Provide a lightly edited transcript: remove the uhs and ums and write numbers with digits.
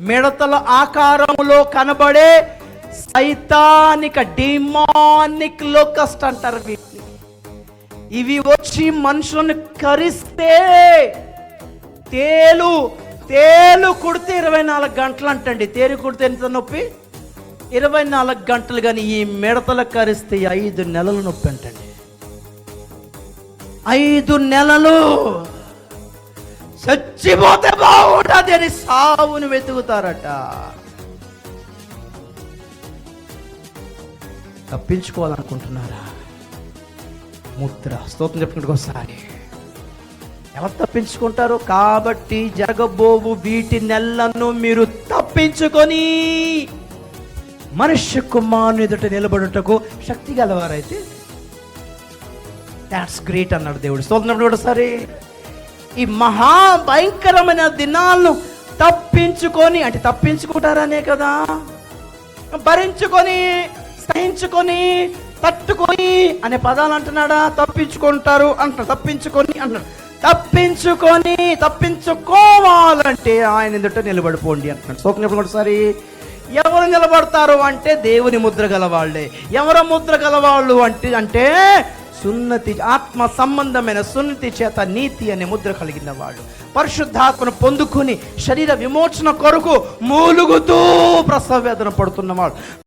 మిడతల ఆకారంలో కనబడే సైతానిక demonic locust అంటారు వీటిని. ఇవి వచ్చి మనుషులను కరిస్తే తేలు కుడితే 24 గంటలు అంటండి. తేలు కుడితే ఎంత నొప్పి? 24 గంటలు. కానీ ఈ మిడతలు కరిస్తే 5 నెలలు నొప్పి అంటండి. 5 నెలలు చచ్చిపోతే బాగుంటుంది అని సావును వెతుకుతారట. తప్పించుకోవాలనుకుంటున్నారా? ముద్ర స్తోత్రం చెప్పుకుంటూ ఒకసారి ఎలా తప్పించుకుంటారు? కాబట్టి జరగబోవు వీటి నెలను మీరు తప్పించుకొని మనుష్య కుమారుని ఎదుట నిలబడుటకు శక్తి గలవారైతే దాట్స్ గ్రేట్ అన్నాడు దేవుడు. స్తోత్రం కూడా సరే. ఈ మహాభయంకరమైన దినాలను తప్పించుకొని, అంటే తప్పించుకుంటారనే కదా, భరించుకొని, సహించుకొని, తట్టుకొని అనే పదాలు అంటున్నాడా? తప్పించుకుంటారు అంటున్నాడు. తప్పించుకొని అంటున్నాడు. తప్పించుకోవాలంటే ఆయన ఎదుట నిలబడిపోండి అంటున్నాడు. సోకనప్పుడు ఒకసారి ఎవరు నిలబడతారు అంటే దేవుని ముద్ర గలవాళ్ళే. ఎవరు ముద్ర గలవాళ్ళు అంటే సున్నతి, ఆత్మ సంబంధమైన సున్నతి చేత నీతి అనే ముద్ర కలిగిన వాళ్ళు, పరిశుద్ధాత్మను పొందుకుని శరీర విమోచన కొరకు మూలుగుతూ ప్రసవ వేదన పడుతున్నవాళ్ళు,